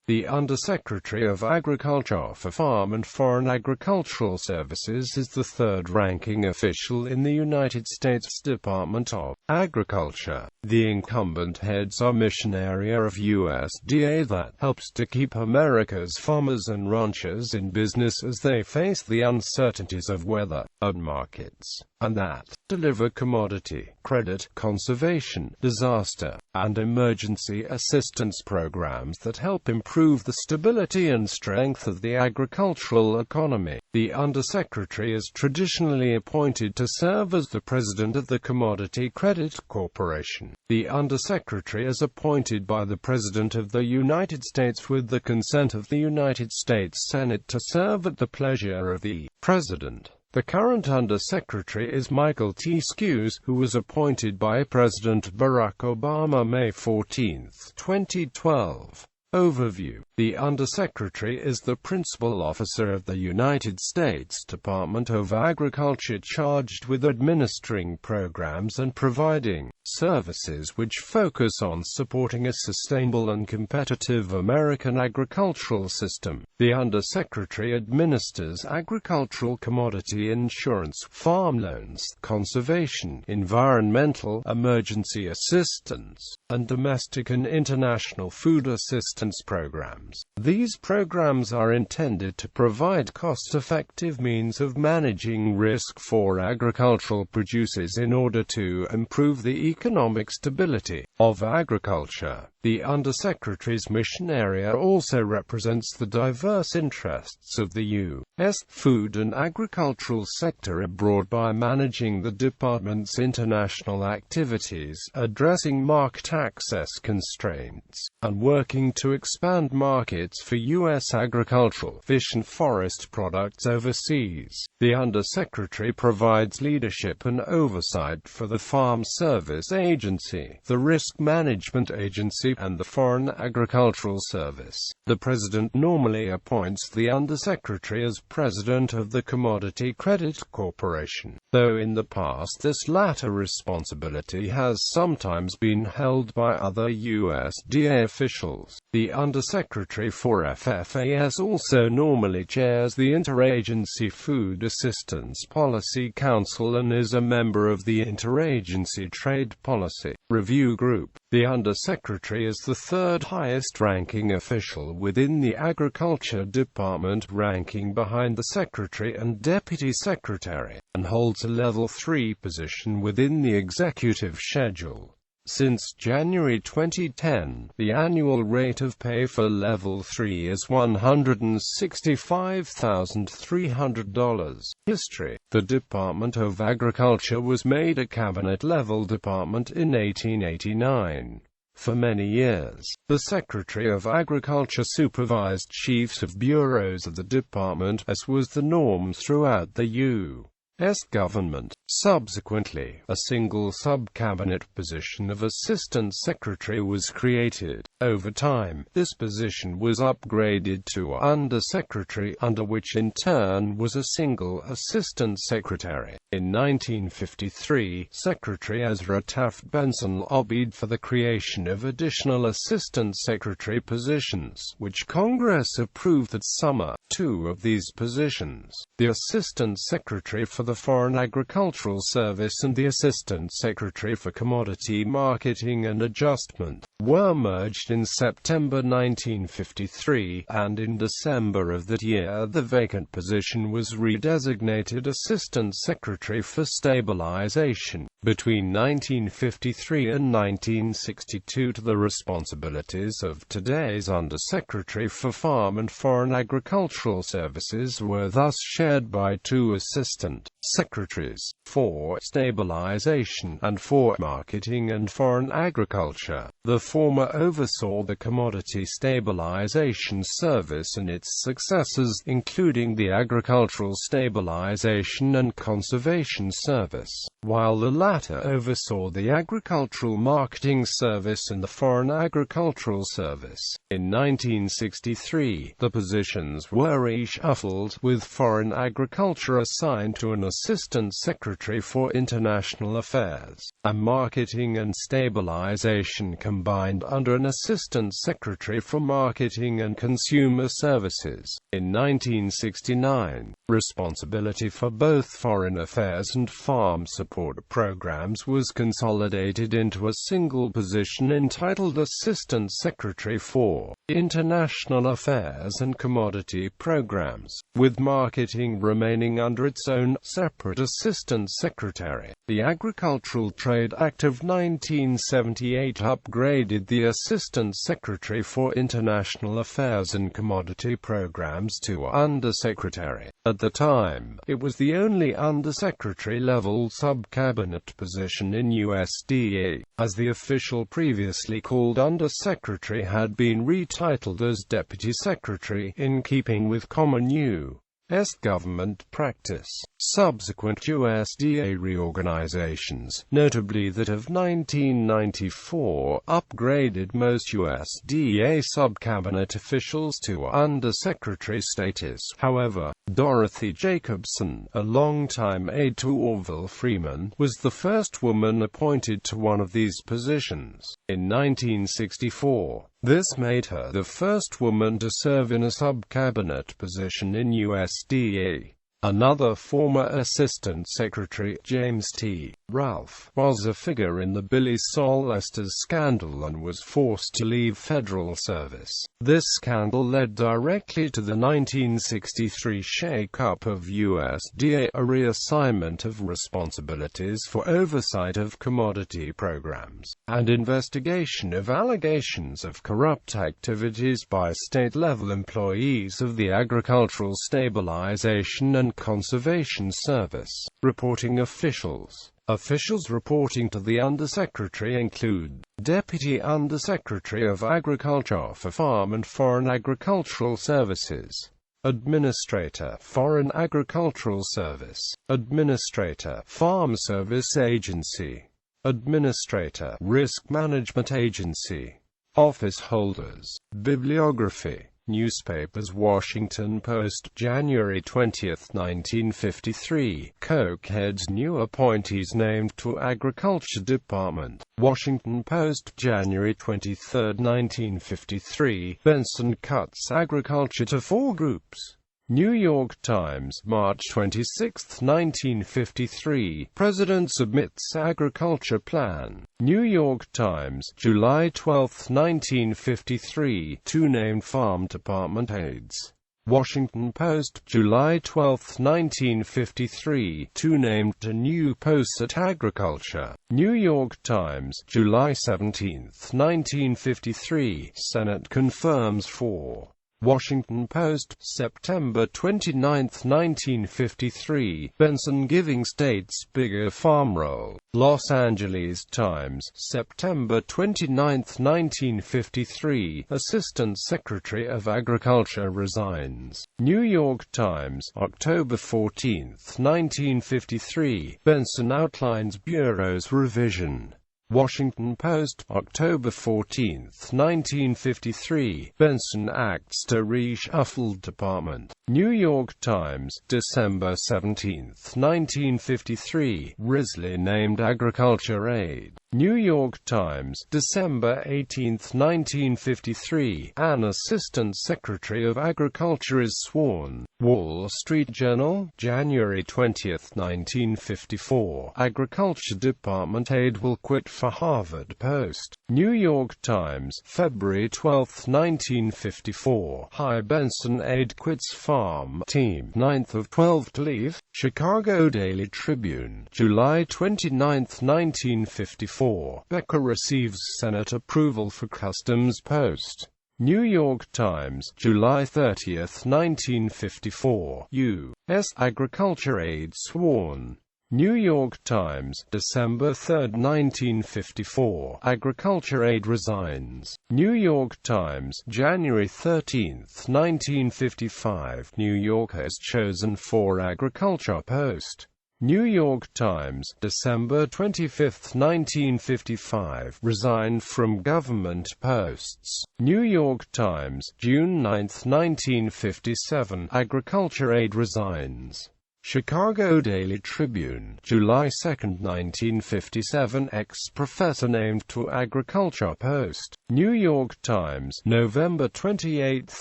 The Undersecretary of Agriculture for Farm and Foreign Agricultural Services is the third-ranking official in the United States Department of Agriculture. The incumbent heads a mission area of USDA that helps to keep America's farmers and ranchers in business as they face the uncertainties of weather and markets, and that deliver commodity, credit, conservation, disaster, and emergency assistance programs that help improve the stability and strength of the agricultural economy. The Undersecretary is traditionally appointed to serve as the President of the Commodity Credit Corporation. The Undersecretary is appointed by the President of the United States with the consent of the United States Senate to serve at the pleasure of the President. The current Undersecretary is Michael T. Skews, who was appointed by President Barack Obama May 14, 2012. Overview. The Undersecretary is the principal officer of the United States Department of Agriculture charged with administering programs and providing services which focus on supporting a sustainable and competitive American agricultural system. The Undersecretary administers agricultural commodity insurance, farm loans, conservation, environmental, emergency assistance, and domestic and international food assistance programs. These programs are intended to provide cost-effective means of managing risk for agricultural producers in order to improve the economic stability of agriculture. The Undersecretary's mission area also represents the diverse interests of the U.S. food and agricultural sector abroad by managing the department's international activities, addressing market access constraints, and working to expand markets for U.S. agricultural, fish and forest products overseas. The Undersecretary provides leadership and oversight for the Farm Service Agency, the Risk Management Agency, and the Foreign Agricultural Service. The President normally appoints the Undersecretary as President of the Commodity Credit Corporation, though in the past this latter responsibility has sometimes been held by other USDA officials. The Undersecretary for FFAS also normally chairs the Interagency Food Assistance Policy Council and is a member of the Interagency Trade Policy Review Group. The Undersecretary is the third highest-ranking official within the Agriculture Department, ranking behind the Secretary and Deputy Secretary, and holds a Level 3 position within the executive schedule. Since January 2010, the annual rate of pay for Level 3 is $165,300. History. The Department of Agriculture was made a cabinet-level department in 1889. For many years, the Secretary of Agriculture supervised chiefs of bureaus of the department, as was the norm throughout the U.S. government. Subsequently, a single sub-cabinet position of Assistant Secretary was created. Over time, this position was upgraded to Undersecretary, under which in turn was a single Assistant Secretary. In 1953, Secretary Ezra Taft Benson lobbied for the creation of additional Assistant Secretary positions, which Congress approved that summer. Two of these positions, the Assistant Secretary for the Foreign Agricultural Service and the Assistant Secretary for Commodity Marketing and Adjustment, were merged in September 1953, and in December of that year the vacant position was redesignated Assistant Secretary for Stabilization. Between 1953 and 1962, the responsibilities of today's Undersecretary for Farm and Foreign Agricultural Services were thus shared by two Assistant Secretaries, for Stabilization and for Marketing and Foreign Agriculture. The former oversaw the Commodity Stabilization Service and its successors, including the Agricultural Stabilization and Conservation Service, while the latter latter oversaw the Agricultural Marketing Service and the Foreign Agricultural Service. In 1963, the positions were reshuffled, with Foreign Agriculture assigned to an Assistant Secretary for International Affairs, and Marketing and Stabilization combined under an Assistant Secretary for Marketing and Consumer Services. In 1969, responsibility for both foreign affairs and farm support programs was consolidated into a single position entitled Assistant Secretary for International Affairs and Commodity Programs, with marketing remaining under its own separate Assistant Secretary. The Agricultural Trade Act of 1978 upgraded the Assistant Secretary for International Affairs and Commodity Programs to Undersecretary. At the time, it was the only undersecretary-level sub-cabinet position in USDA, as the official previously called Undersecretary had been retitled as Deputy Secretary, in keeping with common U.S. government practice. Subsequent USDA reorganizations, notably that of 1994, upgraded most USDA sub-cabinet officials to undersecretary status. However, Dorothy Jacobson, a longtime aide to Orville Freeman, was the first woman appointed to one of these positions. In 1964, this made her the first woman to serve in a sub-cabinet position in USDA. Another former Assistant Secretary, James T. Ralph, was a figure in the Billy Sol Estes scandal and was forced to leave federal service. This scandal led directly to the 1963 shake-up of USDA, a reassignment of responsibilities for oversight of commodity programs, and investigation of allegations of corrupt activities by state-level employees of the Agricultural Stabilization and Conservation Service. Reporting officials. Officials reporting to the Undersecretary include Deputy Undersecretary of Agriculture for Farm and Foreign Agricultural Services, Administrator, Foreign Agricultural Service, Administrator, Farm Service Agency, Administrator, Risk Management Agency, Office Holders, Bibliography. Newspapers: Washington Post, January 20, 1953. Cokeheads: new appointees named to Agriculture Department. Washington Post, January 23, 1953. Benson cuts agriculture to 4 groups. New York Times, March 26, 1953. President submits agriculture plan. New York Times, July 12, 1953. 2 named farm department aides. Washington Post, July 12, 1953. 2 named to new posts at Agriculture. New York Times, July 17, 1953. Senate confirms 4. Washington Post, September 29, 1953. Benson giving states bigger farm role. Los Angeles Times, September 29, 1953. Assistant Secretary of Agriculture resigns. New York Times, October 14, 1953. Benson outlines Bureau's revision. Washington Post, October 14, 1953. Benson acts to reshuffle department. New York Times, December 17, 1953. Risley named agriculture aide. New York Times, December 18, 1953. An Assistant Secretary of Agriculture is sworn. Wall Street Journal, January 20, 1954. Agriculture Department aide will quit for Harvard Post. New York Times, February 12, 1954. High Benson aide quits farm team. 9th of 12 to leave. Chicago Daily Tribune, July 29, 1954. Becker receives Senate approval for customs post. New York Times, July 30, 1954. U.S. Agriculture aide sworn. New York Times, December 3, 1954. Agriculture aide resigns. New York Times, January 13, 1955. New York has chosen for agriculture post. New York Times, December 25, 1955, resigned from government posts. New York Times, June 9, 1957, agriculture aide resigns. Chicago Daily Tribune, July 2, 1957, ex-professor named to agriculture post. New York Times, November 28,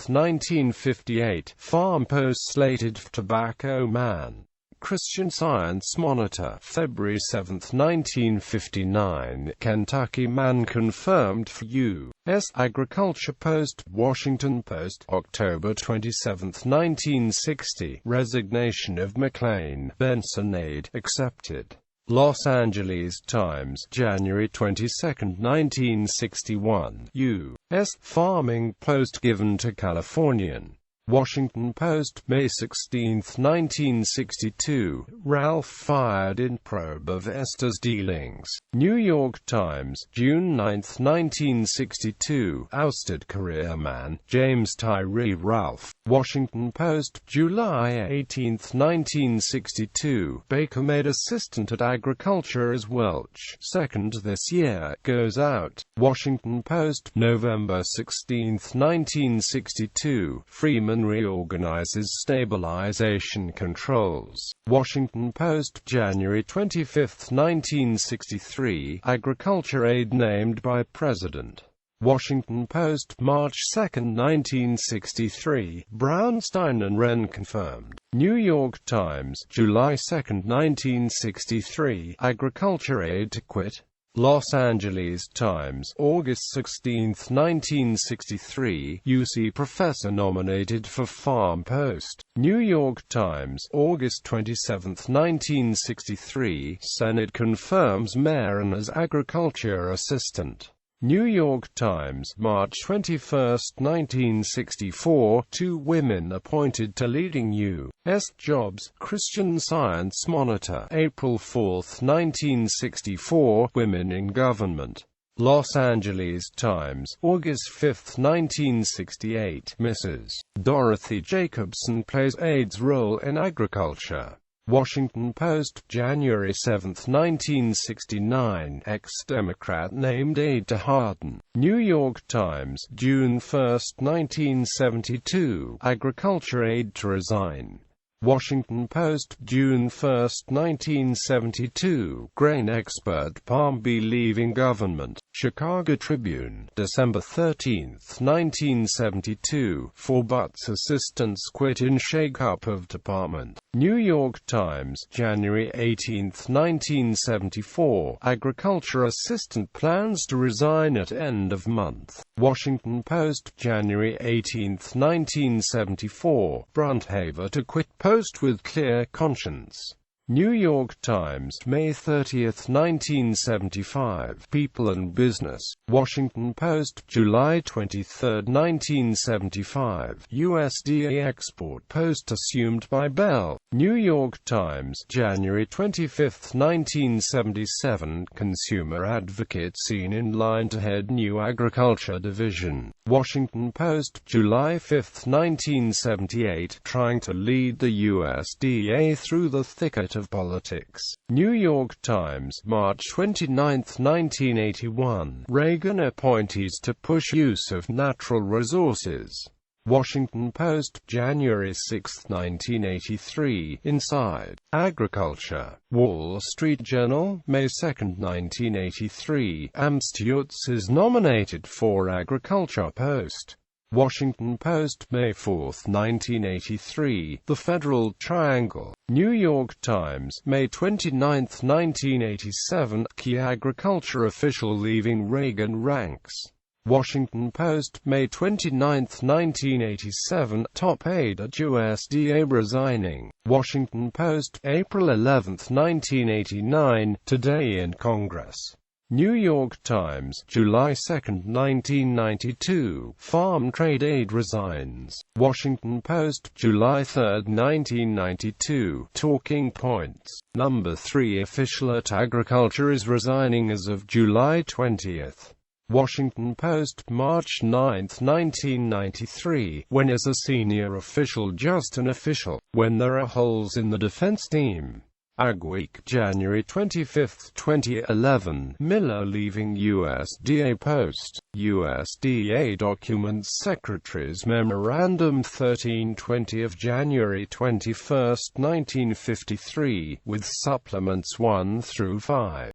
1958, farm post slated for tobacco man. Christian Science Monitor, February 7, 1959, Kentucky man confirmed for U.S. Agriculture Post. Washington Post, October 27, 1960, resignation of McLean, Benson aide, accepted. Los Angeles Times, January 22, 1961, U.S. Farming Post given to Californian. Washington Post, May 16, 1962, Ralph fired in probe of Esther's dealings. New York Times, June 9, 1962, ousted careerman, James Tyree Ralph. Washington Post, July 18, 1962, Baker made assistant at agriculture as Welch. Second this year, goes out. Washington Post, November 16, 1962, Freeman reorganizes stabilization controls. Washington Post, January 25, 1963, agriculture aide named by President. Washington Post, March 2, 1963, Brownstein and Wren confirmed. New York Times, July 2, 1963, agriculture aide to quit. Los Angeles Times, August 16, 1963, UC professor nominated for farm post. New York Times, August 27, 1963, Senate confirms Marin as agriculture assistant. New York Times, March 21, 1964, 2 women appointed to leading U.S. jobs. Christian Science Monitor, April 4, 1964, women in government. Los Angeles Times, August 5, 1968, Mrs. Dorothy Jacobson plays aide's role in agriculture. Washington Post, January 7, 1969, ex-Democrat named aide to Hardin. New York Times, June 1, 1972, agriculture aide to resign. Washington Post, June 1, 1972, grain expert Palm B leaving government. Chicago Tribune, December 13, 1972, 4 Butts assistants quit in shake-up of department. New York Times, January 18, 1974, agriculture assistant plans to resign at end of month. Washington Post, January 18, 1974, Brunthaver to quit post with clear conscience. New York Times, May 30, 1975, People and Business. Washington Post, July 23, 1975, USDA export post assumed by Bell. New York Times, January 25, 1977, consumer advocate seen in line to head new agriculture division. Washington Post, July 5, 1978, trying to lead the USDA through the thicket of politics. New York Times, March 29, 1981, Reagan appointees to push use of natural resources. Washington Post, January 6, 1983, Inside Agriculture. Wall Street Journal, May 2, 1983, Amstutz is nominated for agriculture post. Washington Post, May 4, 1983, The Federal Triangle. New York Times, May 29, 1987, key agriculture official leaving Reagan ranks. Washington Post, May 29, 1987, top aide at USDA resigning. Washington Post, April 11, 1989, Today in Congress. New York Times, July 2, 1992, farm trade aide resigns. Washington Post, July 3, 1992, talking points. Number 3 official at agriculture is resigning as of July 20. Washington Post, March 9, 1993, when is a senior official just an official? When there are holes in the defense team. Agweek, January 25, 2011. Miller leaving USDA post. USDA Documents Secretary's Memorandum 1320 of January 21, 1953, with Supplements 1 through 5.